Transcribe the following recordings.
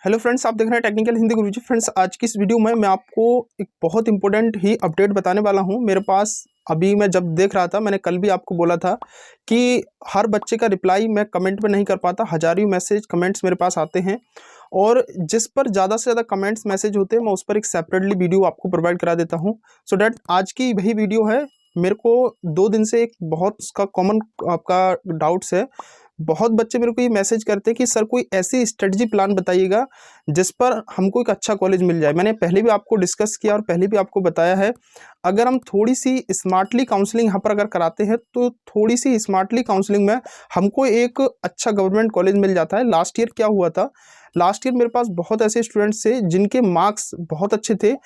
Hello friends, आप देख रहे हैं टेक्निकल हिंदी गुरुजी। फ्रेंड्स, आज की इस वीडियो में मैं आपको एक बहुत इंपॉर्टेंट ही अपडेट बताने वाला हूं। मेरे पास अभी मैं जब देख रहा था, मैंने कल भी आपको बोला था कि हर बच्चे का रिप्लाई मैं कमेंट में नहीं कर पाता। हजारों मैसेज कमेंट्स मेरे पास आते हैं और जिस पर ज़्यादा से ज़्यादा कमेंट्स मैसेज होते हैं मैं उस पर एक सेपरेटली वीडियो आपको प्रोवाइड करा देता हूँ। सो डैट आज की वही वीडियो है। मेरे को 2 दिन से एक बहुत उसका कॉमन आपका डाउट्स है। बहुत बच्चे मेरे को ये मैसेज करते हैं कि सर कोई ऐसी स्ट्रेटजी प्लान बताइएगा जिस पर हमको एक अच्छा कॉलेज मिल जाए। मैंने पहले भी आपको डिस्कस किया और पहले भी आपको बताया है, अगर हम थोड़ी सी स्मार्टली काउंसलिंग यहाँ पर अगर कराते हैं तो थोड़ी सी स्मार्टली काउंसलिंग में हमको एक अच्छा गवर्नमेंट कॉलेज मिल जाता है। लास्ट ईयर क्या हुआ था, लास्ट ईयर मेरे पास बहुत ऐसे स्टूडेंट्स थे जिनके मार्क्स बहुत अच्छे थे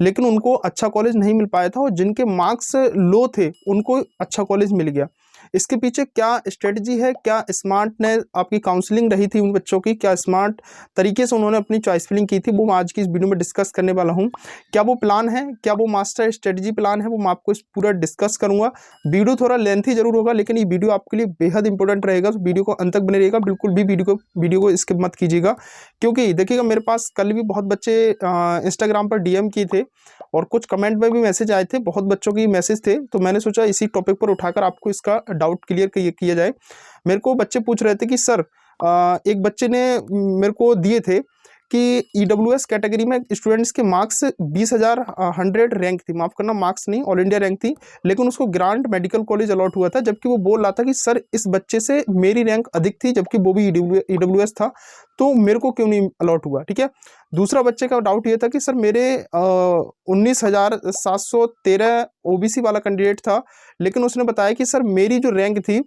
लेकिन उनको अच्छा कॉलेज नहीं मिल पाया था, और जिनके मार्क्स लो थे उनको अच्छा कॉलेज मिल गया। इसके पीछे क्या स्ट्रेटजी है, क्या स्मार्टनेस आपकी काउंसलिंग रही थी उन बच्चों की, क्या स्मार्ट तरीके से उन्होंने अपनी चॉइस फिलिंग की थी, वो मैं आज की इस वीडियो में डिस्कस करने वाला हूं। क्या वो प्लान है, क्या वो मास्टर स्ट्रेटजी प्लान है, वो मैं आपको इस पूरा डिस्कस करूंगा। वीडियो थोड़ा लेंथी जरूर होगा लेकिन ये वीडियो आपके लिए बेहद इंपॉर्टेंट रहेगा, तो वीडियो को अंत तक बने रहेगा। बिल्कुल भी वीडियो को स्किप मत कीजिएगा, क्योंकि देखिएगा मेरे पास कल भी बहुत बच्चे इंस्टाग्राम पर डीएम किए थे और कुछ कमेंट में भी मैसेज आए थे, बहुत बच्चों की मैसेज थे। तो मैंने सोचा इसी टॉपिक पर उठाकर आपको इसका डाउट क्लियर किया जाए। मेरे को बच्चे पूछ रहे थे कि सर एक बच्चे ने मेरे को दिए थे कि ईडब्ल्यूएस कैटेगरी में स्टूडेंट्स के मार्क्स 20,000 100 रैंक थी, माफ़ करना मार्क्स नहीं, ऑल इंडिया रैंक थी, लेकिन उसको ग्रांट मेडिकल कॉलेज अलॉट हुआ था। जबकि वो बोल रहा था कि सर इस बच्चे से मेरी रैंक अधिक थी जबकि वो भी ईडब्ल्यूएस था, तो मेरे को क्यों नहीं अलॉट हुआ। ठीक है। दूसरा बच्चे का डाउट ये था कि सर मेरे 19,713 ओबीसी वाला कैंडिडेट था, लेकिन उसने बताया कि सर मेरी जो रैंक थी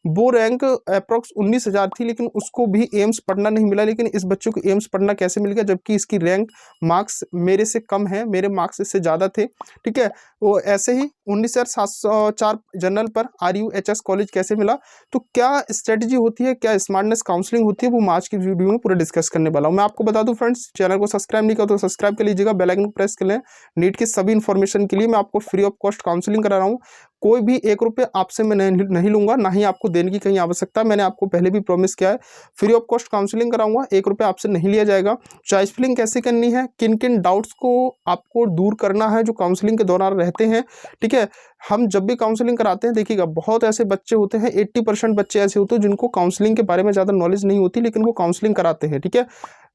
वो रैंक अप्रॉक्स 19,000 थी, लेकिन उसको भी एम्स पढ़ना नहीं मिला। लेकिन इस बच्चे को एम्स पढ़ना कैसे मिल गया जबकि इसकी रैंक मार्क्स मेरे से कम है, मेरे मार्क्स इससे ज़्यादा थे। ठीक है। वो ऐसे ही 19,704 जनरल पर RUHS कॉलेज कैसे मिला। तो क्या स्ट्रेटजी होती है, क्या स्मार्टनेस काउंसलिंग होती है, वो मैं आज की वीडियो में पूरा डिस्कस करने वाला हूँ। मैं आपको बता दूं फ्रेंड्स, चैनल को सब्सक्राइब नहीं किया तो सब्सक्राइब कर लीजिएगा, बेल आइकन को प्रेस कर लें। नीट की सभी इन्फॉर्मेशन के लिए मैं आपको फ्री ऑफ कॉस्ट काउंसलिंग करा रहा हूँ। कोई भी 1 रुपये आपसे मैं नहीं लूंगा, ना ही आपको देने की कहीं आवश्यकता। मैंने आपको पहले भी प्रॉमिस किया है, फ्री ऑफ कॉस्ट काउंसलिंग कराऊंगा, 1 रुपये आपसे नहीं लिया जाएगा। चॉइस फिलिंग कैसे करनी है, किन किन डाउट्स को आपको दूर करना है जो काउंसलिंग के दौरान रहते हैं। ठीक है। हम जब भी काउंसलिंग कराते हैं, देखिएगा बहुत ऐसे बच्चे होते हैं, 80% बच्चे ऐसे होते हैं जिनको काउंसलिंग के बारे में ज़्यादा नॉलेज नहीं होती लेकिन वो काउंसलिंग कराते हैं। ठीक है।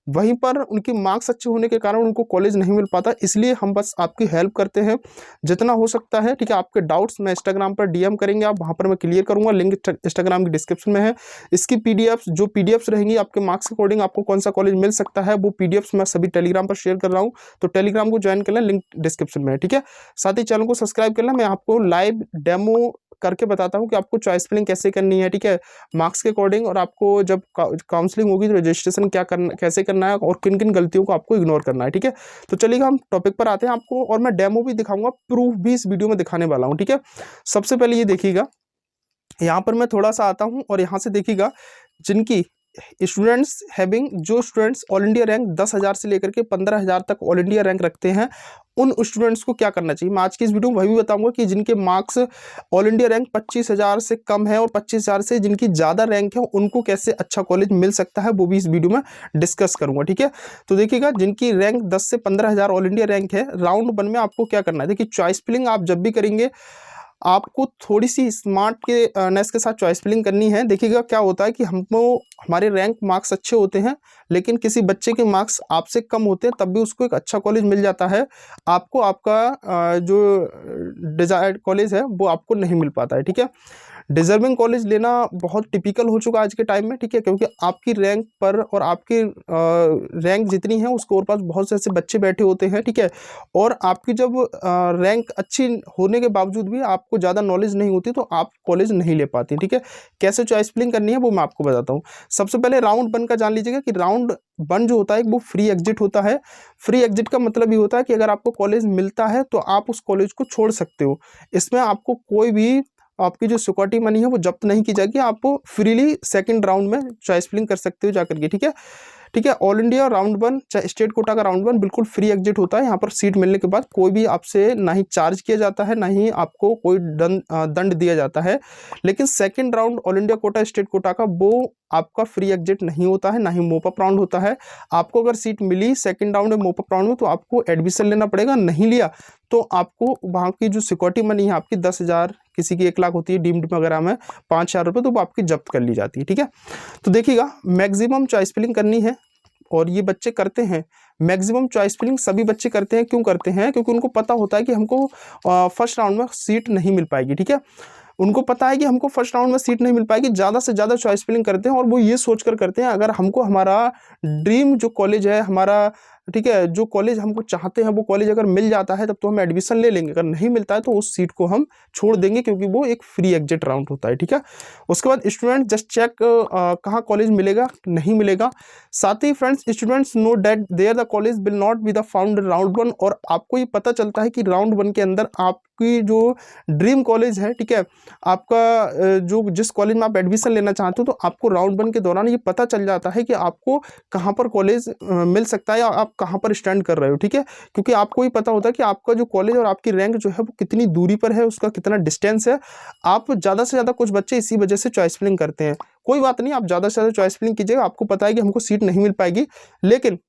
वहीं पर उनके मार्क्स अच्छे होने के कारण उनको कॉलेज नहीं मिल पाता, इसलिए हम बस आपकी हेल्प करते हैं जितना हो सकता है। ठीक है। आपके डाउट्स मैं इंस्टाग्राम पर डीएम करेंगे आप, वहाँ पर मैं क्लियर करूँगा, लिंक इंस्टाग्राम की डिस्क्रिप्शन में है। इसकी पीडीएफ्स, जो पीडीएफ्स रहेंगी आपके मार्क्स के अकॉर्डिंग आपको कौन सा कॉलेज मिल सकता है, वो पीडीएफ्स मैं सभी टेलीग्राम पर शेयर कर रहा हूँ, तो टेलीग्राम को ज्वाइन कर लें, लिंक डिस्क्रिप्शन में है। ठीक है। साथ ही चैनल को सब्सक्राइब कर लें। मैं आपको लाइव डेमो करके बताता हूँ कि आपको चॉइस फिलिंग कैसे करनी है। ठीक है। मार्क्स के अकॉर्डिंग, और आपको जब काउंसलिंग होगी तो रजिस्ट्रेशन क्या करना, कैसे करना है और किन किन गलतियों को आपको इग्नोर करना है। ठीक है। तो चलिएगा हम टॉपिक पर आते हैं आपको, और मैं डेमो भी दिखाऊंगा, प्रूफ भी इस वीडियो में दिखाने वाला हूँ। ठीक है। सबसे पहले ये देखिएगा, यहाँ पर मैं थोड़ा सा आता हूँ और यहाँ से देखिएगा जिनकी स्टूडेंट्स हैविंग, जो स्टूडेंट्स ऑल इंडिया रैंक 10,000 से लेकर के 15,000 तक ऑल इंडिया रैंक रखते हैं, उन स्टूडेंट्स को क्या करना चाहिए। मैं आज की इस वीडियो में वही भी बताऊंगा कि जिनके मार्क्स ऑल इंडिया रैंक 25,000 से कम है और 25,000 से जिनकी ज़्यादा रैंक है उनको कैसे अच्छा कॉलेज मिल सकता है, वो भी इस वीडियो में डिस्कस करूंगा। ठीक है। तो देखिएगा जिनकी रैंक 10 से 15,000 ऑल इंडिया रैंक है, राउंड 1 में आपको क्या करना है। देखिए चॉइस फिलिंग आप जब भी करेंगे आपको थोड़ी सी स्मार्ट के नेस के साथ चॉइस फिलिंग करनी है। देखिएगा क्या होता है कि हमको हमारे रैंक मार्क्स अच्छे होते हैं लेकिन किसी बच्चे के मार्क्स आपसे कम होते हैं, तब भी उसको एक अच्छा कॉलेज मिल जाता है, आपको आपका जो डिजायर्ड कॉलेज है वो आपको नहीं मिल पाता है। ठीक है। डिजर्विंग कॉलेज लेना बहुत टिपिकल हो चुका है आज के टाइम में। ठीक है। क्योंकि आपकी रैंक पर और आपकी रैंक जितनी है उसके और पास बहुत से ऐसे बच्चे बैठे होते हैं। ठीक है। और आपकी जब रैंक अच्छी होने के बावजूद भी आपको ज़्यादा नॉलेज नहीं होती तो आप कॉलेज नहीं ले पाती। ठीक है। कैसे चॉइस फिलिंग करनी है वो मैं आपको बताता हूँ। सबसे पहले राउंड 1 का जान लीजिएगा कि राउंड 1 जो होता है वो फ्री एग्जिट होता है। फ्री एग्जिट का मतलब ये होता है कि अगर आपको कॉलेज मिलता है तो आप उस कॉलेज को छोड़ सकते हो। इसमें आपको कोई भी आपकी जो सिक्योरिटी मनी है वो जब्त नहीं की जाएगी, आप फ्रीली सेकंड राउंड में चॉइस फिलिंग कर सकते हो जाकर के। ठीक है। ठीक है। ऑल इंडिया राउंड 1 चाहे स्टेट कोटा का राउंड 1 बिल्कुल फ्री एग्जिट होता है। यहाँ पर सीट मिलने के बाद कोई भी आपसे ना ही चार्ज किया जाता है, ना ही आपको कोई दंड दिया जाता है। लेकिन second round all India Kota state quota का वो आपका फ्री एग्जिट नहीं होता है, ना ही मोप अप राउंड होता है। आपको अगर सीट मिली सेकंड राउंड में मोप अप राउंड में तो आपको एडमिशन लेना पड़ेगा, नहीं लिया तो आपको वहाँ की जो सिक्योरिटी मनी है आपकी 10,000, किसी की 1 लाख होती है डीम्ड वगैरह में 5,000 रुपये, तो वो आपकी जब्त कर ली जाती है। ठीक है, तो देखिएगा मैक्सिमम चॉइस फिलिंग करनी है और ये बच्चे करते हैं। मैक्सिमम चॉइस फिलिंग सभी बच्चे करते हैं। क्यों करते हैं? क्योंकि उनको पता होता है कि हमको फर्स्ट राउंड में सीट नहीं मिल पाएगी। ठीक है, उनको पता है कि हमको फर्स्ट राउंड में सीट नहीं मिल पाएगी, ज़्यादा से ज़्यादा चॉइस फिलिंग करते हैं और वो ये सोच कर करते हैं अगर हमको हमारा ड्रीम जो कॉलेज है हमारा, ठीक है, जो कॉलेज हमको चाहते हैं वो कॉलेज अगर मिल जाता है तब तो हम एडमिशन ले लेंगे, अगर नहीं मिलता है तो उस सीट को हम छोड़ देंगे क्योंकि वो एक फ्री एग्जिट राउंड होता है। ठीक है, उसके बाद स्टूडेंट जस्ट चेक कहाँ कॉलेज मिलेगा नहीं मिलेगा। साथ ही friends students know that there the college will not be the found round 1, और आपको ये पता चलता है कि राउंड 1 के अंदर आपकी जो ड्रीम कॉलेज है, ठीक है, आपका जो जिस कॉलेज में आप एडमिशन लेना चाहते हो, तो आपको राउंड 1 के दौरान ये पता चल जाता है कि आपको कहाँ पर कॉलेज मिल सकता है या आप कहाँ पर स्टैंड कर रहे हो। ठीक है, क्योंकि आपको ही पता होता है कि आपका जो कॉलेज और आपकी रैंक जो है वो कितनी दूरी पर है, उसका कितना डिस्टेंस है। आप ज़्यादा से ज़्यादा, कुछ बच्चे इसी वजह से चॉइस फिलिंग करते हैं। कोई बात नहीं, आप ज़्यादा से ज़्यादा चॉइस फिलिंग कीजिएगा, आपको पता है कि हमको सीट नहीं मिल पाएगी, लेकिन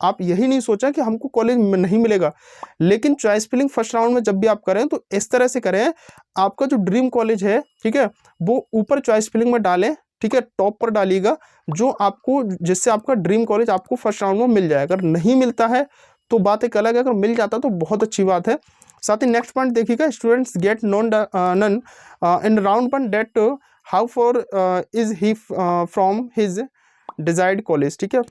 आप यही नहीं सोचा कि हमको कॉलेज नहीं मिलेगा। लेकिन चॉइस फिलिंग फर्स्ट राउंड में जब भी आप करें तो इस तरह से करें, आपका जो ड्रीम कॉलेज है, ठीक है, वो ऊपर चॉइस फिलिंग में डालें। ठीक है, टॉप पर डालिएगा जो आपको, जिससे आपका ड्रीम कॉलेज आपको फर्स्ट राउंड में मिल जाए। अगर नहीं मिलता है तो बात एक अलग है, अगर मिल जाता तो बहुत अच्छी बात है। साथ ही नेक्स्ट पॉइंट देखिएगा, students get non none in round 1 that how far is he from his desired college. ठीक है,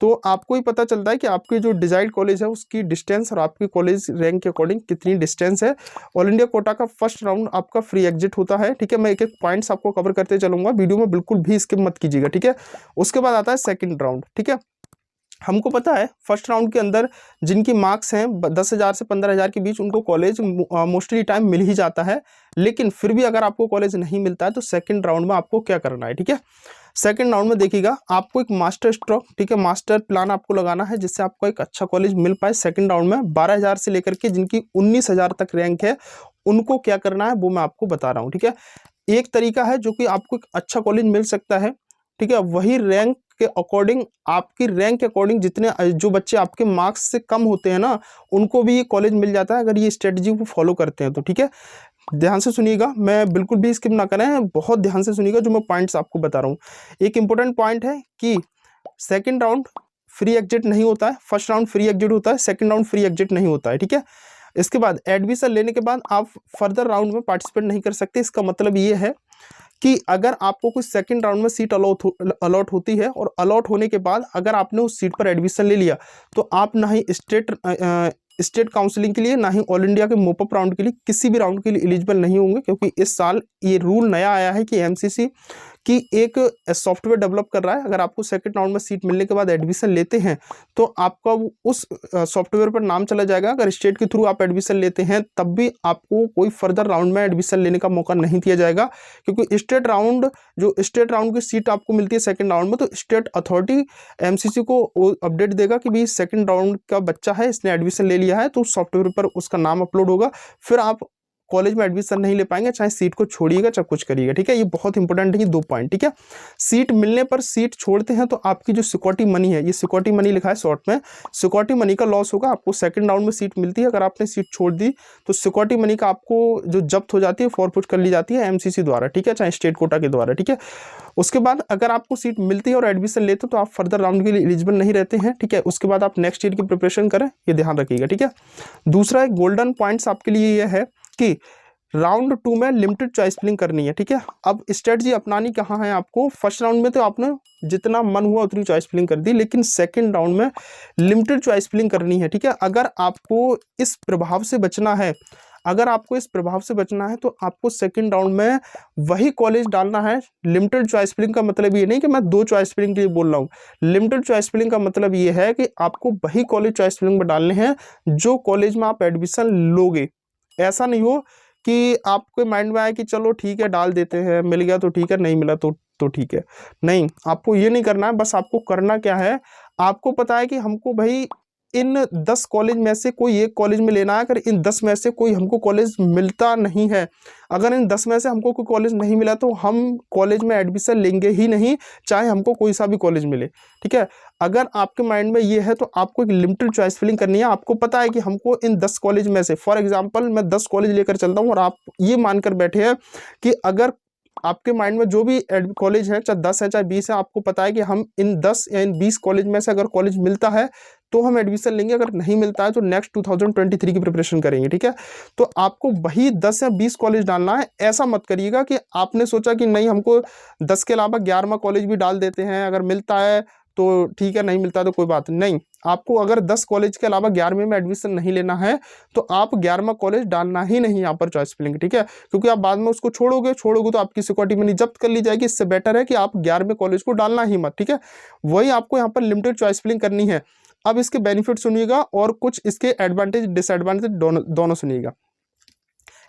तो आपको ही पता चलता है कि आपकी जो डिजायर्ड कॉलेज है उसकी डिस्टेंस और आपकी कॉलेज रैंक के अकॉर्डिंग कितनी डिस्टेंस है। ऑल इंडिया कोटा का फर्स्ट राउंड आपका फ्री एग्जिट होता है। ठीक है, मैं एक एक पॉइंट्स आपको कवर करते चलूंगा, वीडियो में बिल्कुल भी स्किप मत कीजिएगा। ठीक है, उसके बाद आता है सेकंड राउंड। ठीक है, हमको पता है फर्स्ट राउंड के अंदर जिनकी मार्क्स हैं 10,000 से 15,000 के बीच, उनको कॉलेज मोस्टली टाइम मिल ही जाता है। लेकिन फिर भी अगर आपको कॉलेज नहीं मिलता है तो सेकंड राउंड में आपको क्या करना है। ठीक है, सेकंड राउंड में देखिएगा आपको एक मास्टर स्ट्रोक, ठीक है, मास्टर प्लान आपको लगाना है जिससे आपको एक अच्छा कॉलेज मिल पाए सेकंड राउंड में। 12,000 से लेकर के जिनकी 19,000 तक रैंक है उनको क्या करना है वो मैं आपको बता रहा हूँ। ठीक है, एक तरीका है जो कि आपको एक अच्छा कॉलेज मिल सकता है। ठीक है, वही रैंक के अकॉर्डिंग, आपकी रैंक के अकॉर्डिंग जितने जो बच्चे आपके मार्क्स से कम होते हैं ना, उनको भी ये कॉलेज मिल जाता है अगर ये स्ट्रेटजी को फॉलो करते हैं तो। ठीक है, ध्यान से सुनिएगा, मैं बिल्कुल भी स्किप ना करें, बहुत ध्यान से सुनिएगा जो मैं पॉइंट्स आपको बता रहा हूँ। एक इंपॉर्टेंट पॉइंट है कि सेकंड राउंड फ्री एग्जिट नहीं होता है, फर्स्ट राउंड फ्री एग्जिट होता है, सेकंड राउंड फ्री एग्जिट नहीं होता है। ठीक है, इसके बाद एडमिशन लेने के बाद आप फर्दर राउंड में पार्टिसिपेट नहीं कर सकते। इसका मतलब ये है कि अगर आपको कुछ सेकंड राउंड में सीट अलॉट होती है और अलॉट होने के बाद अगर आपने उस सीट पर एडमिशन ले लिया तो आप ना ही स्टेट काउंसलिंग के लिए, ना ही ऑल इंडिया के मोप अप राउंड के लिए, किसी भी राउंड के लिए एलिजिबल नहीं होंगे। क्योंकि इस साल ये रूल नया आया है कि एमसीसी की एक सॉफ्टवेयर डेवलप कर रहा है। अगर आपको सेकंड राउंड में सीट मिलने के बाद एडमिशन लेते हैं तो आपका उस सॉफ्टवेयर पर नाम चला जाएगा। अगर स्टेट के थ्रू आप एडमिशन लेते हैं तब भी आपको कोई फर्दर राउंड में एडमिशन लेने का मौका नहीं दिया जाएगा, क्योंकि स्टेट राउंड की सीट आपको मिलती है सेकंड राउंड में, तो स्टेट अथॉरिटी एमसीसी को अपडेट देगा कि भाई सेकंड राउंड का बच्चा है, इसने एडमिशन ले लिया है, तो सॉफ्टवेयर पर उसका नाम अपलोड होगा। फिर आप कॉलेज में एडमिशन नहीं ले पाएंगे, चाहे सीट को छोड़िएगा चाहे कुछ करिएगा। ठीक है, ये बहुत इंपॉर्टेंट है, ये 2 पॉइंट। ठीक है, सीट मिलने पर सीट छोड़ते हैं तो आपकी जो सिक्योरिटी मनी है, ये सिक्योरिटी मनी लिखा है शॉर्ट में, सिक्योरिटी मनी का लॉस होगा। आपको सेकंड राउंड में सीट मिलती है, अगर आपने सीट छोड़ दी तो सिक्योरिटी मनी का आपको जो जब्त हो जाती है, फॉरफिट कर ली जाती है एमसीसी द्वारा। ठीक है, चाहे स्टेट कोटा के द्वारा। ठीक है, उसके बाद अगर आपको सीट मिलती है और एडमिशन लेते हो तो आप फर्दर राउंड के लिए एलिजिबल नहीं रहते हैं। ठीक है, उसके बाद आप नेक्स्ट ईयर की प्रिपरेशन करें, ये ध्यान रखिएगा। ठीक है, दूसरा एक गोल्डन पॉइंट्स आपके लिए यह है कि राउंड 2 में लिमिटेड चॉइस फिलिंग करनी है। ठीक है, अब स्ट्रेटजी अपनानी कहाँ है आपको, फर्स्ट राउंड में तो आपने जितना मन हुआ उतनी चॉइस फिलिंग कर दी, लेकिन सेकंड राउंड में लिमिटेड चॉइस फिलिंग करनी है। ठीक है, अगर आपको इस प्रभाव से बचना है, तो आपको सेकंड राउंड में वही कॉलेज डालना है। लिमिटेड चॉइस फिलिंग का मतलब ये नहीं कि मैं 2 चॉइस फिलिंग के लिए बोल रहा हूँ। लिमिटेड चॉइस फिलिंग का मतलब ये है कि आपको वही कॉलेज चॉइस फिलिंग में डालने हैं जो कॉलेज में आप एडमिशन लोगे। ऐसा नहीं हो कि आपके माइंड में आए कि चलो ठीक है डाल देते हैं, मिल गया तो ठीक है, नहीं मिला तो तो ठीक है। नहीं, आपको ये नहीं करना है। बस आपको करना क्या है, आपको पता है कि हमको भाई इन 10 कॉलेज में से कोई एक कॉलेज में लेना है। अगर इन 10 में से कोई हमको कॉलेज मिलता नहीं है, अगर इन 10 में से हमको कोई कॉलेज नहीं मिला तो हम कॉलेज में एडमिशन लेंगे ही नहीं, चाहे हमको कोई सा भी कॉलेज मिले। ठीक है, अगर आपके माइंड में ये है तो आपको एक लिमिटेड चॉइस फिलिंग करनी है। आपको पता है कि हमको इन 10 कॉलेज में से, फॉर एग्जाम्पल मैं 10 कॉलेज लेकर चलता हूँ और आप ये मानकर बैठे हैं कि अगर आपके माइंड में जो भी कॉलेज है, चाहे 10 है चाहे 20 है, आपको पता है कि हम इन 10 या इन 20 कॉलेज में से अगर कॉलेज मिलता है तो हम एडमिशन लेंगे, अगर नहीं मिलता है तो नेक्स्ट 2023 की प्रिपरेशन करेंगे। ठीक है, तो आपको वही 10 या 20 कॉलेज डालना है। ऐसा मत करिएगा कि आपने सोचा कि नहीं हमको 10 के अलावा 11वां कॉलेज भी डाल देते हैं, अगर मिलता है तो ठीक है, नहीं मिलता तो कोई बात नहीं। आपको अगर 10 कॉलेज के अलावा 11वें में एडमिशन नहीं लेना है तो आप 11वां कॉलेज डालना ही नहीं यहाँ पर चॉइस फिलिंग। ठीक है, क्योंकि आप बाद में उसको छोड़ोगे तो आपकी सिक्योरिटी मनी जब्त कर ली जाएगी। इससे बेटर है कि आप 11वें कॉलेज को डालना ही मत। ठीक है, वही आपको यहाँ पर लिमिटेड चॉइस फिलिंग करनी है। अब इसके बेनिफिट सुनिएगा और कुछ इसके एडवांटेज डिसएडवांटेज दोनों सुनिएगा।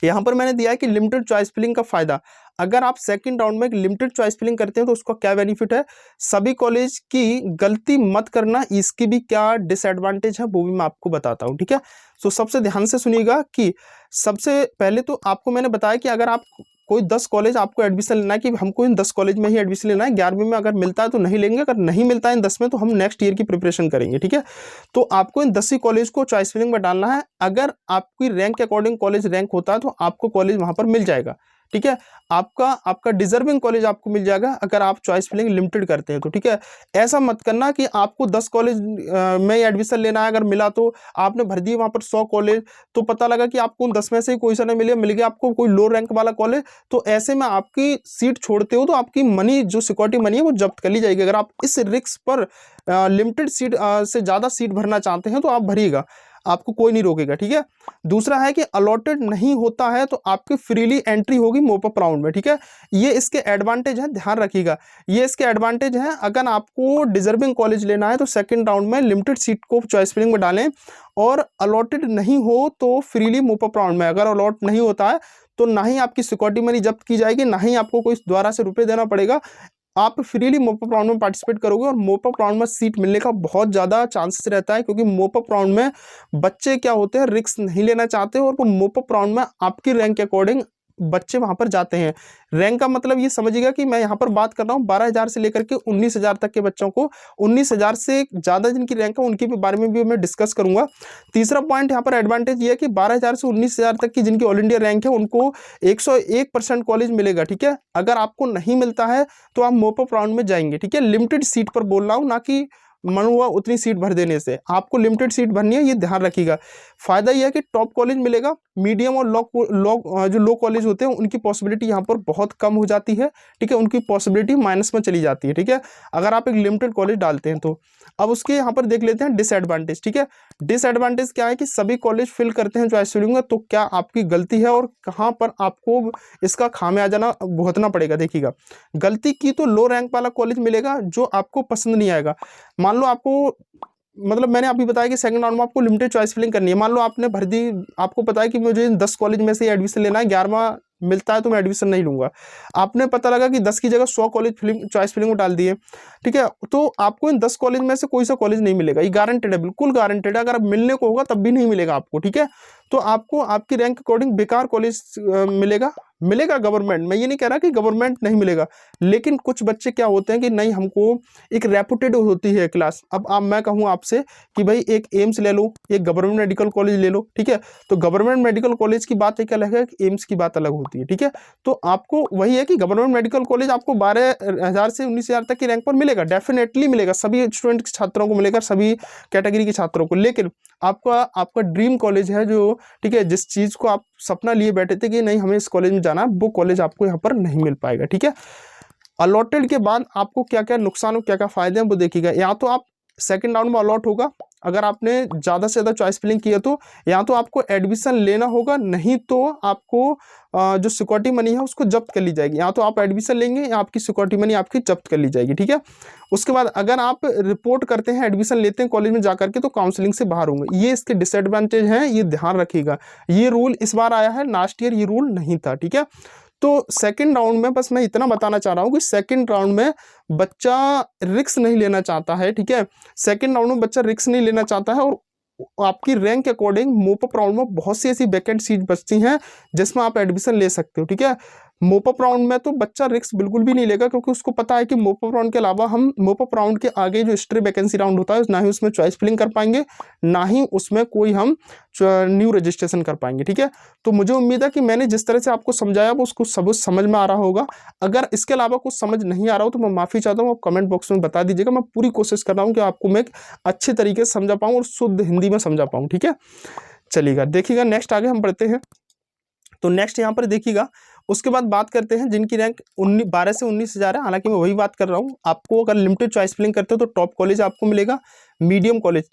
यहाँ पर मैंने दिया है कि लिमिटेड चॉइस फिलिंग का फायदा, अगर आप सेकंड राउंड में एक लिमिटेड चॉइस फिलिंग करते हैं तो उसका क्या बेनिफिट है, सभी कॉलेज की गलती मत करना। इसकी भी क्या डिसएडवांटेज है वो भी मैं आपको बताता हूँ। ठीक है, तो सबसे ध्यान से सुनिएगा कि सबसे पहले तो आपको मैंने बताया कि अगर आप कोई 10 कॉलेज आपको एडमिशन लेना है कि हमको इन 10 कॉलेज में ही एडमिशन लेना है, 11वीं में अगर मिलता है तो नहीं लेंगे, अगर नहीं मिलता है इन 10 में तो हम नेक्स्ट ईयर की प्रिपरेशन करेंगे। ठीक है, तो आपको इन 10 ही कॉलेज को चॉइस फिलिंग में डालना है। अगर आपकी रैंक के अकॉर्डिंग कॉलेज रैंक होता है तो आपको कॉलेज वहां पर मिल जाएगा। ठीक है, आपका डिजर्विंग कॉलेज आपको मिल जाएगा अगर आप चॉइस फिलिंग लिमिटेड करते हैं तो। ठीक है, ऐसा मत करना कि आपको 10 कॉलेज में एडमिशन लेना है, अगर मिला तो आपने भर दिए वहां पर 100 कॉलेज, तो पता लगा कि आपको उन 10 में से कोई सा नहीं मिल गया आपको कोई लो रैंक वाला कॉलेज, तो ऐसे में आपकी सीट छोड़ते हो तो आपकी मनी, जो सिक्योरिटी मनी है वो जब्त कर ली जाएगी। अगर आप इस रिस्क पर लिमिटेड सीट से ज़्यादा सीट भरना चाहते हैं तो आप भरिएगा, आपको कोई नहीं रोकेगा। ठीक है, दूसरा है कि अलॉटेड नहीं होता है तो आपकी फ्रीली एंट्री होगी मोपअप राउंड में। ठीक है, ये इसके एडवांटेज है, ध्यान रखिएगा, ये इसके एडवांटेज है। अगर आपको डिजर्विंग कॉलेज लेना है तो सेकंड राउंड में लिमिटेड सीट को चॉइस फिलिंग में डालें, और अलॉटेड नहीं हो तो फ्रीली मोपअप राउंड में, अगर अलॉट नहीं होता है तो ना ही आपकी सिक्योरिटी मनी जब्त की जाएगी, ना ही आपको कोई द्वारा से रुपये देना पड़ेगा। आप फ्रीली मोपअप राउंड में पार्टिसिपेट करोगे और मोपअप राउंड में सीट मिलने का बहुत ज़्यादा चांसेस रहता है, क्योंकि मोपअप राउंड में बच्चे क्या होते हैं, रिस्क नहीं लेना चाहते और वो मोपअप राउंड में आपकी रैंक के अकॉर्डिंग बच्चे वहां पर जाते हैं। रैंक का मतलब ये समझिएगा कि मैं यहाँ पर बात कर रहा हूँ 12,000 से लेकर के 19,000 तक के बच्चों को, 19,000 से ज़्यादा जिनकी रैंक है उनके बारे में भी मैं डिस्कस करूंगा। तीसरा पॉइंट यहाँ पर एडवांटेज ये है कि 12,000 से 19,000 तक की जिनकी ऑल इंडिया रैंक है उनको 101% कॉलेज मिलेगा। ठीक है, अगर आपको नहीं मिलता है तो आप मोपअप राउंड में जाएंगे। ठीक है, लिमिटेड सीट पर बोल रहा हूँ, ना कि मन हुआ उतनी सीट भर देने से, आपको लिमिटेड सीट भरनी है, ये ध्यान रखिएगा। फायदा यह है कि टॉप कॉलेज मिलेगा, मीडियम और जो लो कॉलेज होते हैं उनकी पॉसिबिलिटी यहाँ पर बहुत कम हो जाती है। ठीक है, उनकी पॉसिबिलिटी माइनस में चली जाती है। ठीक है, अगर आप एक लिमिटेड कॉलेज डालते हैं तो। अब उसके यहाँ पर देख लेते हैं डिसएडवांटेज। ठीक है, डिसएडवांटेज क्या है कि सभी कॉलेज फिल करते हैं चॉइस फिलिंग में, तो क्या आपकी गलती है और कहाँ पर आपको इसका खामियाजा भुगतना पड़ेगा। देखिएगा, गलती की तो लो रैंक वाला कॉलेज मिलेगा जो आपको पसंद नहीं आएगा। मान लो आपको, मतलब मैंने अभी बताया कि सेकंड राउंड में आपको लिमिटेड चॉइस फिलिंग करनी है। मान लो आपने भर दी, आपको पता है कि मुझे 10 कॉलेज में से एडमिशन लेना है, 11वां मिलता है तो मैं एडमिशन नहीं लूंगा। आपने पता लगा कि 10 की जगह 100 कॉलेज चॉइस फिलिंग में डाल दिए। ठीक है, तो आपको इन 10 कॉलेज में से कोई सा कॉलेज नहीं मिलेगा, ये गारंटेड है, बिल्कुल गारंटेड है। अगर अब मिलने को होगा तब भी नहीं मिलेगा आपको। ठीक है, तो आपको आपकी रैंक अकॉर्डिंग बेकार कॉलेज मिलेगा गवर्नमेंट, मैं ये नहीं कह रहा कि गवर्नमेंट नहीं मिलेगा, लेकिन कुछ बच्चे क्या होते हैं कि नहीं, हमको एक रेपुटेड होती है क्लास। अब मैं कहूँ आपसे कि भाई एक एम्स ले लो, एक गवर्नमेंट मेडिकल कॉलेज ले लो। ठीक है, तो गवर्नमेंट मेडिकल कॉलेज की बात एक अलग है, एम्स की बात अलग होती है। ठीक है, तो आपको वही है कि गवर्नमेंट मेडिकल कॉलेज आपको 12,000 से 19,000 तक की रैंक पर मिलेगा, डेफिनेटली मिलेगा, सभी स्टूडेंट छात्रों को मिलेगा, सभी कैटेगरी के छात्रों को। लेकिन आपका ड्रीम कॉलेज है जो, ठीक है, जिस चीज को आप सपना लिए बैठे थे कि नहीं हमें इस कॉलेज में जाना, वो कॉलेज आपको यहाँ पर नहीं मिल पाएगा। ठीक है, अलॉटेड के बाद आपको क्या क्या नुकसान और क्या क्या फायदे हैं वो देखिएगा। या तो आप सेकंड राउंड में अलॉट होगा, अगर आपने ज़्यादा से ज़्यादा चॉइस फिलिंग की है तो, या तो आपको एडमिशन लेना होगा, नहीं तो आपको जो सिक्योरिटी मनी है उसको जब्त कर ली जाएगी। या तो आप एडमिशन लेंगे या आपकी सिक्योरिटी मनी आपकी जब्त कर ली जाएगी। ठीक है, उसके बाद अगर आप रिपोर्ट करते हैं, एडमिशन लेते हैं कॉलेज में जाकर के, तो काउंसलिंग से बाहर होंगे। ये इसके डिसएडवांटेज हैं, ये ध्यान रखिएगा। ये रूल इस बार आया है, लास्ट ईयर ये रूल नहीं था। ठीक है, तो सेकंड राउंड में बस मैं इतना बताना चाह रहा हूँ कि सेकंड राउंड में बच्चा रिस्क नहीं लेना चाहता है, ठीक है। सेकंड राउंड में बच्चा रिस्क नहीं लेना चाहता है, और आपकी रैंक के अकॉर्डिंग मोपअप राउंड में बहुत सी ऐसी वैकेंट सीट बचती हैं जिसमें आप एडमिशन ले सकते हो, ठीक है। मोपअप राउंड में तो बच्चा रिस्क बिल्कुल भी नहीं लेगा, क्योंकि उसको पता है कि मोपअप राउंड के अलावा हम मोपअप राउंड के आगे जो स्ट्रे वैकेंसी राउंड होता है ना ही उसमें चॉइस फिलिंग कर पाएंगे, ना ही उसमें कोई हम न्यू रजिस्ट्रेशन कर पाएंगे, ठीक है। तो मुझे उम्मीद है कि मैंने जिस तरह से आपको समझाया वो उसको सब समझ में आ रहा होगा। अगर इसके अलावा कुछ समझ नहीं आ रहा हो तो मैं माफ़ी चाहता हूँ, आप कमेंट बॉक्स में बता दीजिएगा। मैं पूरी कोशिश कर रहा हूँ कि आपको मैं अच्छे तरीके से समझा पाऊँ और शुद्ध हिंदी में समझा पाऊँ, ठीक है। चलिएगा, देखिएगा नेक्स्ट आगे हम बढ़ते हैं। तो नेक्स्ट यहाँ पर देखिएगा, उसके बाद बात करते हैं जिनकी रैंक 12 से 19,000 है। हालांकि मैं वही बात कर रहा हूँ, आपको अगर लिमिटेड चॉइस फिलिंग करते हो तो टॉप कॉलेज आपको मिलेगा, मीडियम कॉलेज।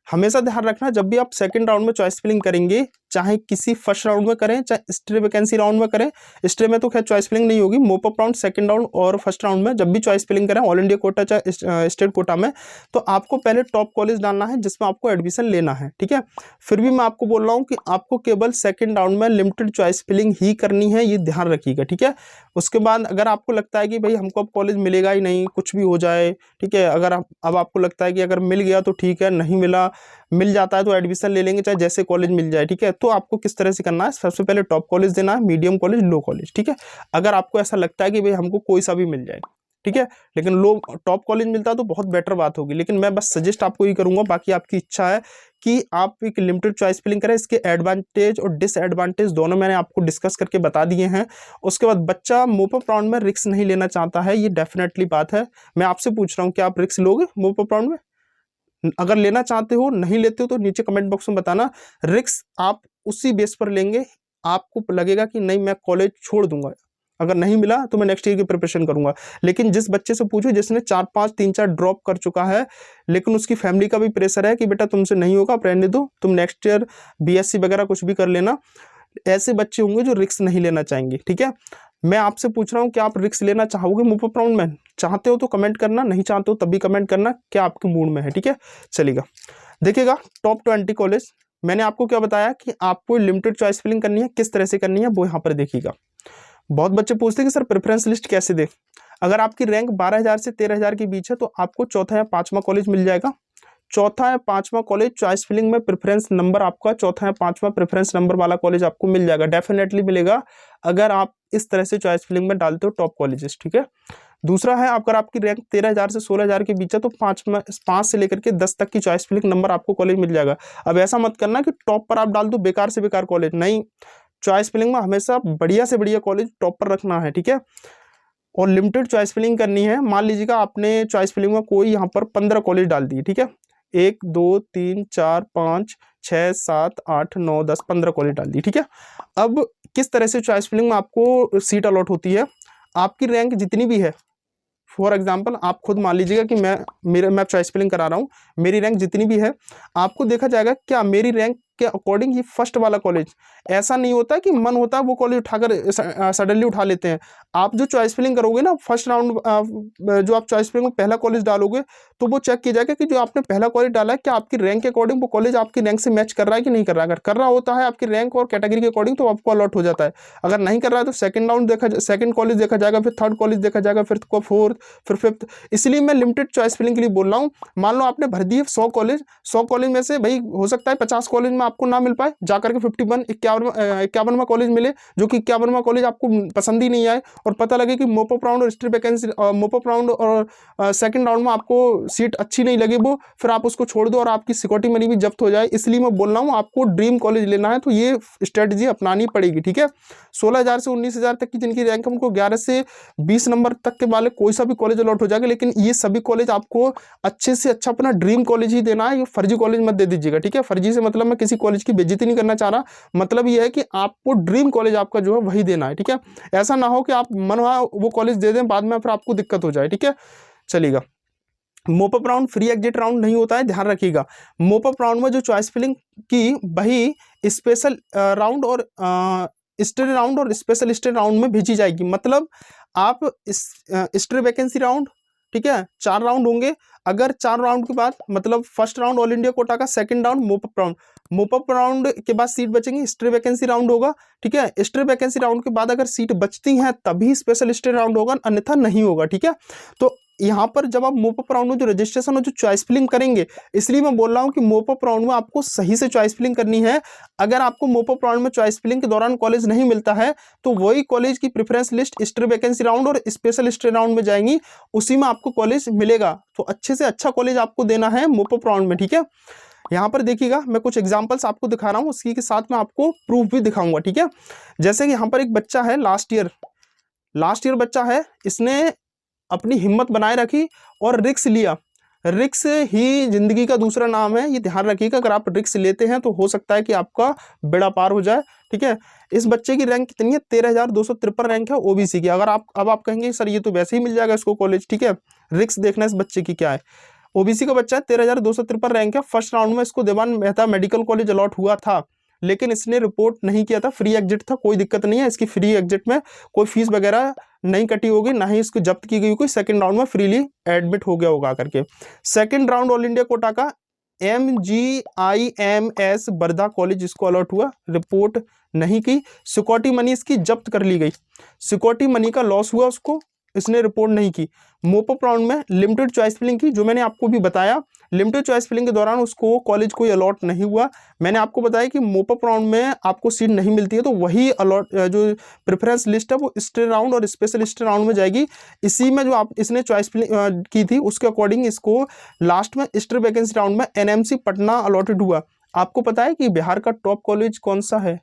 हमेशा ध्यान रखना, जब भी आप सेकंड राउंड में चॉइस फिलिंग करेंगे, चाहे किसी फर्स्ट राउंड में करें चाहे स्ट्रे वैकेंसी राउंड में करें, स्ट्रे में तो खैर चॉइस फिलिंग नहीं होगी, मोपअप राउंड, सेकंड राउंड और फर्स्ट राउंड में जब भी चॉइस फिलिंग करें, ऑल इंडिया कोटा चाहे स्टेट कोटा में, तो आपको पहले टॉप कॉलेज डालना है जिसमें आपको एडमिशन लेना है, ठीक है। फिर भी मैं आपको बोल रहा हूँ कि आपको केवल सेकेंड राउंड में लिमिटेड चॉइस फिलिंग ही करनी है, ये ध्यान रखिएगा, ठीक है। उसके बाद अगर आपको लगता है कि भाई हमको अब कॉलेज मिलेगा ही नहीं, कुछ भी हो जाए, ठीक है, अगर अब आपको लगता है कि अगर मिल गया तो ठीक है, नहीं मिल जाता है तो एडमिशन ले लेंगे चाहे जैसे कॉलेज मिल जाए, ठीक है। तो आपको किस तरह से करना है, सबसे पहले टॉप कॉलेज देना है, मीडियम कॉलेज, लो कॉलेज, ठीक है। अगर आपको ऐसा लगता है कि भाई हमको कोई सा भी मिल जाए, ठीक है, लेकिन लो टॉप कॉलेज मिलता है तो बहुत बेटर बात होगी, लेकिन मैं बस सजेस्ट आपको ही करूंगा, बाकी आपकी इच्छा है कि आप एक लिमिटेड चॉइस फिलिंग करें। इसके एडवांटेज और डिसएडवांटेज दोनों मैंने आपको डिस्कस करके बता दिए हैं। उसके बाद बच्चा मोपअप राउंड में रिस्क नहीं लेना चाहता है, ये डेफिनेटली बात है। मैं आपसे पूछ रहा हूँ कि आप रिस्क लोगे मोपअप राउंड में? अगर लेना चाहते हो, नहीं लेते हो तो नीचे कमेंट बॉक्स में बताना। रिस्क आप उसी बेस पर लेंगे, आपको लगेगा कि नहीं मैं कॉलेज छोड़ दूंगा, अगर नहीं मिला तो मैं नेक्स्ट ईयर की प्रिपरेशन करूंगा। लेकिन जिस बच्चे से पूछो जिसने 3-4 ड्रॉप कर चुका है, लेकिन उसकी फैमिली का भी प्रेशर है कि बेटा तुमसे नहीं होगा, आप रहने दो, तुम नेक्स्ट ईयर बीएससी वगैरह कुछ भी कर लेना, ऐसे बच्चे होंगे जो रिस्क नहीं लेना चाहेंगे, ठीक है। मैं आपसे पूछ रहा हूँ कि आप रिस्क लेना चाहोगे मोपअप राउंड में? चाहते हो तो कमेंट करना, नहीं चाहते हो तब भी कमेंट करना, क्या आपके मूड में है, ठीक है। चलिएगा, देखिएगा टॉप 20 कॉलेज मैंने आपको क्या बताया कि आपको लिमिटेड चॉइस फिलिंग करनी है, किस तरह से करनी है वो यहाँ पर देखिएगा। बहुत बच्चे पूछते हैं कि सर प्रेफरेंस लिस्ट कैसे दे। अगर आपकी रैंक 12,000 से 13,000 के बीच है तो आपको चौथा या पांचवा कॉलेज मिल जाएगा। चौथा या पांचवा कॉलेज चॉइस फिलिंग में प्रेफरेंस नंबर आपका चौथा या पांचवा प्रेफरेंस नंबर वाला कॉलेज आपको मिल जाएगा, डेफिनेटली मिलेगा अगर आप इस तरह से चॉइस फिलिंग में डालते हो टॉप कॉलेजेस, ठीक है। दूसरा है, अगर आपकी रैंक 13,000 से 16,000 के बीच है तो 5 से लेकर के 10 तक की चॉइस फिलिंग नंबर आपको कॉलेज मिल जाएगा। अब ऐसा मत करना कि टॉप पर आप डाल दो बेकार से बेकार कॉलेज, नहीं, चॉइस फिलिंग में हमेशा बढ़िया से बढ़िया कॉलेज टॉप पर रखना है, ठीक है। और लिमिटेड चॉइस फिलिंग करनी है। मान लीजिएगा आपने चॉइस फिलिंग में कोई यहाँ पर 15 कॉलेज डाल दिए, ठीक है, 1 2 3 4 5 6 7 8 9 10 15 कॉलेज डाल दी, ठीक है। अब किस तरह से चॉइस फिलिंग में आपको सीट अलॉट होती है, आपकी रैंक जितनी भी है, फॉर एग्जाम्पल आप खुद मान लीजिएगा कि मैं चॉइस फिलिंग करा रहा हूँ, मेरी रैंक जितनी भी है, आपको देखा जाएगा क्या मेरी रैंक के अकॉर्डिंग ये फर्स्ट वाला कॉलेज, ऐसा नहीं होता है कि मन होता है वो कॉलेज उठाकर सडनली उठा लेते हैं। आप जो चॉइस फिलिंग करोगे ना फर्स्ट राउंड, जो आप चॉइस फिलिंग में पहला कॉलेज डालोगे तो वो चेक किया जाएगा कि जो आपने पहला कॉलेज डाला है क्या आपकी रैंक के अकॉर्डिंग वो कॉलेज आपकी रैंक से मैच कर रहा है कि नहीं कर रहा है। अगर कर रहा होता है आपकी रैंक और कैटेगरी के अकॉर्डिंग तो आपको अलॉट हो जाता है, अगर नहीं कर रहा है तो सेकंड कॉलेज देखा जाएगा, फिर थर्ड कॉलेज देखा जाएगा, फिर फोर्थ, फिर फिफ्थ। इसलिए मैं लिमिटेड चॉइस फिलिंग के लिए बोल रहा हूँ। मान लो आपने भर दिए 100 कॉलेज में से भाई हो सकता है 50 कॉलेज में आपको ना मिल पाए, जाकर के 51वां कॉलेज मिले जो कि 51वां कॉलेज आपको पसंद ही नहीं आए, और पता लगे कि मोपअप राउंड और स्ट्रे वैकेंसी मोपअप राउंड और सेकंड राउंड में आपको सीट अच्छी नहीं लगी, वो फिर आप उसको छोड़ दो और आपकी सिक्योरिटी मनी भी जब्त हो जाए। इसलिए मैं बोल रहा हूँ आपको ड्रीम कॉलेज लेना है तो ये स्ट्रेटजी अपनानी पड़ेगी, ठीक है। 16,000 से 19,000 तक की जिनकी रैंक है उनको 11 से 20 नंबर तक के वाले कोई सा भी कॉलेज अलॉट हो जाएगा, लेकिन ये सभी कॉलेज आपको अच्छे से अच्छा अपना ड्रीम कॉलेज ही देना है, ये फर्जी कॉलेज मत दे दीजिएगा, ठीक है। फर्जी से मतलब मैं किसी कॉलेज की बेइज्जती नहीं करना चाह रहा, मतलब ये है कि आपको ड्रीम कॉलेज आपका जो है वही देना है, ठीक है। ऐसा ना हो कि आप मनवा वो कॉलेज दे दें, बाद में फिर आपको दिक्कत हो जाए, ठीक है। चलिएगा, mop-up round free exit round नहीं होता है, ध्यान रखिएगा। मोपअप राउंड में जो चॉइस फिलिंग की वही स्पेशल राउंड और स्टे राउंड और स्पेशल स्टे राउंड में भेजी जाएगी। मतलब आप स्टे वैकेंसी राउंड ठीक है, 4 राउंड होंगे। अगर 4 राउंड के बाद मतलब first round all India quota का, second round mop up round, mop up round के बाद सीट बचेंगी, स्ट्रे वैकेंसी राउंड होगा। ठीक है, स्ट्रे वैकेंसी राउंड के बाद अगर सीट बचती हैं तभी स्पेशल स्ट्रे राउंड होगा, अन्यथा नहीं होगा। ठीक है, तो यहाँ पर जब आप मोपअप राउंड में जो रजिस्ट्रेशन और जो चॉइस फिलिंग करेंगे, इसलिए मैं बोल रहा हूँ कि मोपअप राउंड में आपको सही से चॉइस फिलिंग करनी है। अगर आपको मोपअप राउंड में चॉइस फिलिंग के दौरान कॉलेज नहीं मिलता है तो वही कॉलेज की preference list stray vacancy round और स्पेशल स्ट्रे राउंड में जाएंगी, उसी में आपको कॉलेज मिलेगा। तो अच्छे से अच्छा कॉलेज आपको देना है मोपअप राउंड में। ठीक है, यहाँ पर देखिएगा मैं कुछ एग्जांपल्स आपको दिखा रहा हूँ, उसी के साथ में आपको प्रूफ भी दिखाऊंगा। ठीक है, जैसे कि यहाँ पर एक बच्चा है, लास्ट ईयर बच्चा है, इसने अपनी हिम्मत बनाए रखी और रिस्क लिया। रिस्क ही जिंदगी का दूसरा नाम है, ये ध्यान रखिएगा। अगर आप रिस्क लेते हैं तो हो सकता है कि आपका बेड़ा पार हो जाए। ठीक है, इस बच्चे की रैंक कितनी है? 13,253 रैंक है ओबीसी की। अगर आप कहेंगे सर ये तो वैसे ही मिल जाएगा इसको कॉलेज। ठीक है, रिस्क देखना इस बच्चे की क्या है। ओबीसी का बच्चा है, 13,253 रैंक है। फर्स्ट राउंड में इसको देवान मेहता मेडिकल कॉलेज अलॉट हुआ था, लेकिन इसने रिपोर्ट नहीं किया था, फ्री एग्जिट था, कोई दिक्कत नहीं है। इसकी फ्री एग्जिट में कोई फीस वगैरह नहीं कटी होगी, ना ही इसको जब्त की गई कोई। सेकंड राउंड में फ्रीली एडमिट हो गया होगा करके। Second round all India quota का MGIMS बर्दा कॉलेज इसको अलॉट हुआ, रिपोर्ट नहीं की। सिक्योरिटी मनी इसकी जब्त कर ली गई, सिक्योरिटी मनी का लॉस हुआ उसको, इसने रिपोर्ट नहीं की। मोपअप राउंड में लिमिटेड चॉइस फिलिंग की, जो मैंने आपको भी बताया। लिमिटेड चॉइस फिलिंग के दौरान उसको कॉलेज कोई अलॉट नहीं हुआ। मैंने आपको बताया कि मोपअप राउंड में आपको सीट नहीं मिलती है तो वही अलॉट जो प्रेफरेंस लिस्ट है वो स्ट्रे राउंड और स्पेशल स्ट्रे राउंड में जाएगी। इसी में जो इसने चॉइस फिलिंग की थी उसके अकॉर्डिंग इसको लास्ट में स्ट्रे वैकेंसी राउंड में NMC पटना अलॉटेड हुआ। आपको पता है कि बिहार का टॉप कॉलेज कौन सा है?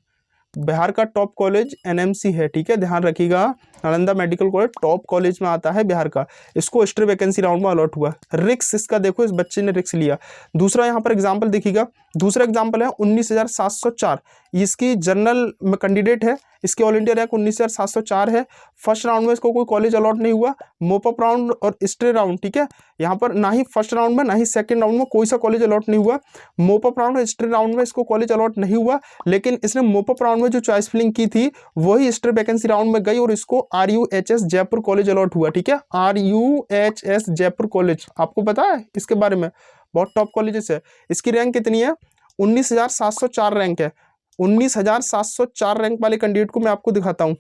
बिहार का टॉप कॉलेज NMC है। ठीक है, ध्यान रखिएगा, Nalanda medical college top college में आता है बिहार का। इसको स्ट्रे वैकेंसी राउंड में अलॉट हुआ। रिक्स इसका देखो, इस बच्चे ने रिक्स लिया। दूसरा यहाँ पर एग्जांपल देखिएगा, दूसरा एग्जांपल है 19,704, इसकी जनरल में कैंडिडेट है, इसकी ऑल इंडिया रैंक 19,704 है। फर्स्ट राउंड में इसको कोई कॉलेज अलॉट नहीं हुआ। मोपअप राउंड और स्ट्रे राउंड, ठीक है, यहाँ पर ना ही फर्स्ट राउंड में ना ही सेकंड राउंड में कोई सा कॉलेज अलॉट नहीं हुआ। मोपअप राउंड और स्ट्रे राउंड में इसको कॉलेज अलॉट नहीं हुआ, लेकिन इसने मोपअप राउंड में जो चॉइस फिलिंग की थी वही स्ट्रे वैकेंसी राउंड में गई और इसको RUHS जयपुर कॉलेज अलॉट हुआ। ठीक है, RUHS जयपुर कॉलेज, आपको पता है इसके बारे में, बहुत टॉप कॉलेजेस है। इसकी रैंक कितनी है? 19,704 रैंक है। 19,704 रैंक वाले कैंडिडेट को मैं आपको दिखाता हूँ।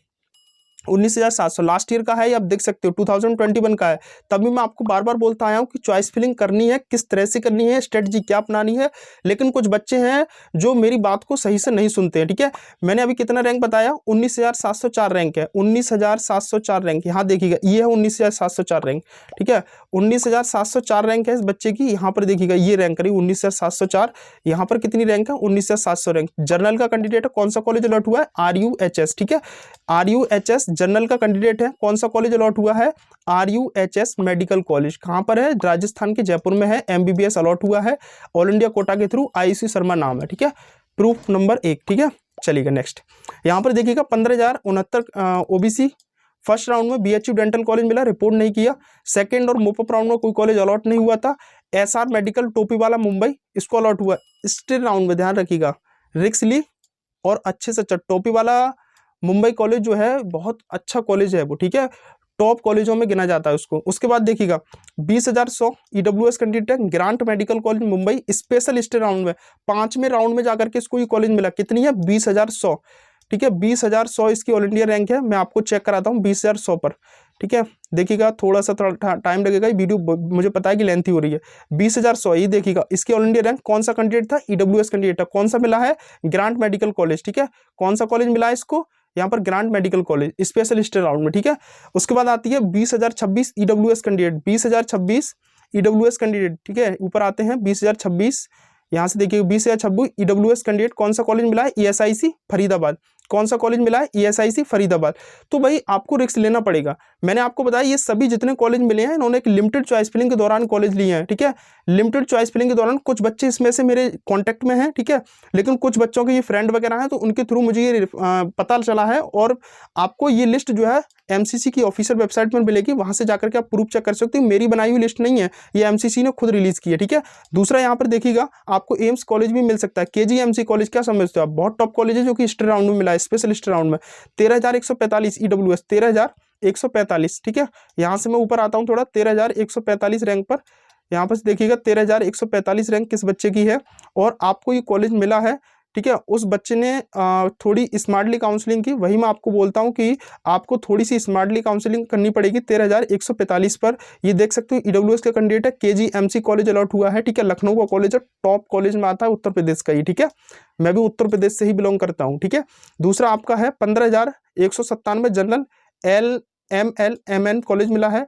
19,700 लास्ट ईयर का है, आप देख सकते हो 2021 का है। तभी मैं आपको बार बार बोलता आया हूँ कि चॉइस फिलिंग करनी है, किस तरह से करनी है, स्ट्रेटजी क्या अपनानी है। लेकिन कुछ बच्चे हैं जो मेरी बात को सही से नहीं सुनते हैं। ठीक है, मैंने अभी कितना रैंक बताया? 19,704 रैंक है, 19,704 रैंक। यहाँ देखिएगा, ये है 19,704 रैंक। ठीक है, 19,704 रैंक है इस बच्चे की। यहाँ पर देखिएगा ये रैंक करी 19,704, यहाँ पर कितनी रैंक है? 19,700 रैंक। जर्नल का कैंडिडेट है, कौन सा कॉलेज अलॉट हुआ है? RUHS। ठीक है, RUHS जनरल का कैंडिडेट है, कौन सा कॉलेज अलॉट हुआ है? RUHS medical college. कहां पर है? राजस्थान के जयपुर में है। MBBS अलॉट हुआ है ऑल इंडिया कोटा के थ्रू, IUC शर्मा नाम है। ठीक है, प्रूफ नंबर 1। ठीक है, चलिएगा नेक्स्ट। यहां पर देखिएगा 15,069 OBC। फर्स्ट राउंड में BHU डेंटल कॉलेज मिला, रिपोर्ट नहीं किया। सेकंड और मोपअप राउंड में कोई कॉलेज अलॉट नहीं हुआ था। SR मेडिकल टोपीवाला मुंबई, इसको अलॉट हुआ। स्ट्रे राउंड में ध्यान रखिएगा, रिक्स ली और अच्छे से टोपीवाला मुंबई कॉलेज जो है बहुत अच्छा कॉलेज है वो। ठीक है, टॉप कॉलेजों में गिना जाता है उसको। उसके बाद देखिएगा 20,100 EWS candidate grant medical college Mumbai, special stay round में 5वें राउंड में जाकर के इसको ये कॉलेज मिला। कितनी है? 20,100। ठीक है, 20,100 इसकी ऑल इंडिया रैंक है। मैं आपको चेक कराता हूँ 20,100 पर। ठीक है, देखिएगा थोड़ा सा टाइम लगेगा, ये वीडियो मुझे पता है कि लेंथी हो रही है। 20,100 ये देखिएगा, इसकी ऑल इंडिया रैंक। कौन सा कैंडिडेट था? EWS कैंडिडेट था। कौन सा मिला है? Grant medical college. ठीक है, कौन सा कॉलेज मिला है इसको? यहाँ पर grant medical college, special stay round में। ठीक है, उसके बाद आती है 20,026 EWS कैंडिडेट, 20,026 EWS कैंडिडेट। ठीक है, ऊपर आते हैं 20,026, यहाँ से देखिए 20,026 EWS कैंडिडेट। कौन सा कॉलेज मिला है? ESIC फरीदाबाद। कौन सा कॉलेज मिला है? ESIC फरीदाबाद। तो भाई आपको रिस्क लेना पड़ेगा। मैंने आपको बताया ये सभी जितने कॉलेज मिले हैं इन्होंने एक लिमिटेड चॉइस फिलिंग के दौरान कॉलेज लिए हैं। ठीक है, लिमिटेड चॉइस फिलिंग के दौरान कुछ बच्चे इसमें से मेरे कॉन्टैक्ट में हैं। ठीक है, लेकिन कुछ बच्चों के ये फ्रेंड वगैरह हैं तो उनके थ्रू मुझे ये पता चला है। और आपको ये लिस्ट जो है MCC की ऑफिशियल वेबसाइट पर मिलेगी, वहां से जाकर के आप प्रूफ चेक कर सकते हो। मेरी बनाई हुई लिस्ट नहीं है, ये MCC ने खुद रिलीज की है। ठीक है, दूसरा यहाँ पर देखिएगा आपको एम्स कॉलेज भी मिल सकता है। KGMC कॉलेज क्या समझते हो आप? बहुत टॉप कॉलेज है जो कि स्टे राउंड में मिला है, स्पेशल स्टे राउंड में। 13,145 EWS, 13,145, ठीक है। यहाँ से मैं ऊपर आता हूँ थोड़ा, 13,145 रैंक पर, यहाँ पर देखिएगा 13,145 रैंक किस बच्चे की है और आपको ये कॉलेज मिला है, ठीक है। उस बच्चे ने थोड़ी स्मार्टली काउंसलिंग की, वही मैं आपको बोलता हूँ कि आपको थोड़ी सी स्मार्टली काउंसलिंग करनी पड़ेगी 13,145 पर। ये देख सकते हो ईडब्ल्यूएस का कैंडिडेट है, KGMC कॉलेज अलॉट हुआ है, ठीक है। लखनऊ का कॉलेज है, टॉप कॉलेज में आता है उत्तर प्रदेश का ही, ठीक है। मैं भी उत्तर प्रदेश से ही बिलोंग करता हूँ, ठीक है। दूसरा आपका है 15,197 जनरल LMLMN कॉलेज मिला है,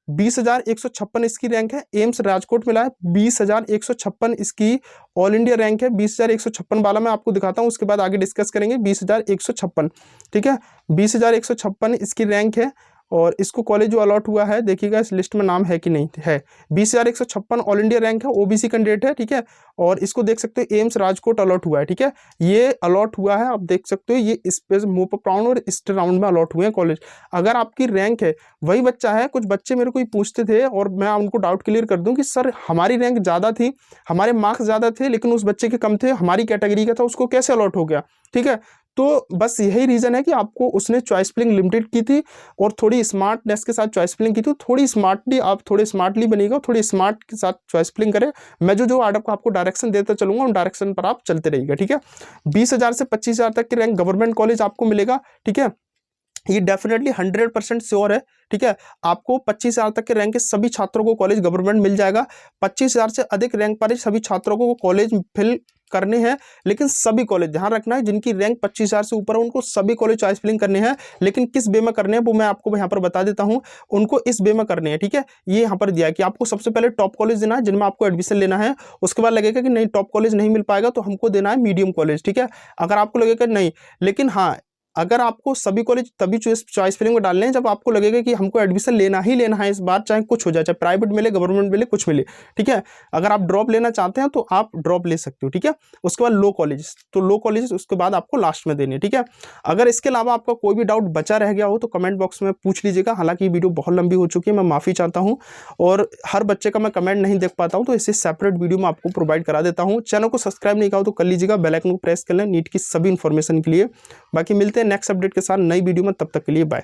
20,156 इसकी रैंक है। एम्स राजकोट मिला है, 20,156 इसकी ऑल इंडिया रैंक है। 20,156 वाला मैं आपको दिखाता हूँ, उसके बाद आगे डिस्कस करेंगे। 20,156, ठीक है, 20,156 इसकी रैंक है और इसको कॉलेज जो अलॉट हुआ है, देखिएगा इस लिस्ट में नाम है कि नहीं है। 20,156 ऑल इंडिया रैंक है, OBC कैंडिडेट है, ठीक है। और इसको देख सकते हो एम्स राजकोट अलॉट हुआ है, ठीक है। ये अलॉट हुआ है, आप देख सकते हो, ये स्पेस मूव अप राउंड और स्टे राउंड में अलॉट हुए हैं कॉलेज। अगर आपकी रैंक है, वही बच्चा है, कुछ बच्चे मेरे को ही पूछते थे और मैं उनको डाउट क्लियर कर दूं कि सर हमारी रैंक ज़्यादा थी, हमारे मार्क्स ज़्यादा थे, लेकिन उस बच्चे के कम थे, हमारी कैटेगरी का था, उसको कैसे अलॉट हो गया, ठीक है। तो बस यही रीज़न है कि आपको उसने चॉइस फिलिंग लिमिटेड की थी और थोड़ी स्मार्टनेस के साथ चॉइस फिलिंग की थी। थोड़ी स्मार्टली आप थोड़े स्मार्टली बनिएगा, थोड़ी स्मार्ट के साथ चॉइस फिलिंग करें। मैं जो आपको डायरेक्शन देता चलूंगा, उन डायरेक्शन पर आप चलते रहिएगा, ठीक है। 20,000 से 25,000 तक की रैंक गवर्नमेंट कॉलेज आपको मिलेगा, ठीक है। ये डेफिनेटली 100% श्योर है, ठीक है। आपको 25,000 तक के रैंक के सभी छात्रों को कॉलेज गवर्नमेंट मिल जाएगा। 25,000 से अधिक रैंक पर सभी छात्रों को कॉलेज फिल करने हैं, लेकिन सभी कॉलेज ध्यान रखना है, जिनकी रैंक 25,000 से ऊपर है उनको सभी कॉलेज चॉइस फिलिंग करने हैं। लेकिन किस वे में करने हैं वो मैं आपको यहाँ पर बता देता हूँ। उनको इस वे में करने हैं, ठीक है। ये यहाँ पर दिया है कि आपको सबसे पहले टॉप कॉलेज देना है जिनमें आपको एडमिशन लेना है। उसके बाद लगेगा कि नहीं टॉप कॉलेज नहीं मिल पाएगा तो हमको देना है मीडियम कॉलेज, ठीक है। अगर आपको लगेगा नहीं, लेकिन हाँ, अगर आपको सभी कॉलेज तभी चॉइस फिलिंग में डालने हैं जब आपको लगेगा कि हमको एडमिशन लेना ही लेना है इस बार, चाहे कुछ हो जाए, चाहे प्राइवेट मिले, गवर्नमेंट मिले, कुछ मिले, ठीक है। अगर आप ड्रॉप लेना चाहते हैं तो आप ड्रॉप ले सकते हो, ठीक है। उसके बाद लो कॉलेज, तो लो कॉलेज उसके बाद आपको लास्ट में देने, ठीक है। अगर इसके अलावा आपका कोई भी डाउट बचा रह गया हो तो कमेंट बॉक्स में पूछ लीजिएगा। हालांकि ये वीडियो बहुत लंबी हो चुकी है, मैं माफ़ी चाहता हूँ और हर बच्चे का मैं कमेंट नहीं देख पाता हूँ, तो इसे सेपरेट वीडियो में आपको प्रोवाइड करा देता हूँ। चैनल को सब्सक्राइब नहीं किया हो तो कर लीजिएगा, बेल आइकन को प्रेस कर लें नीट की सभी इन्फॉर्मेशन के लिए। बाकी मिलते हैं नेक्स्ट अपडेट के साथ नई वीडियो में, तब तक के लिए बाय।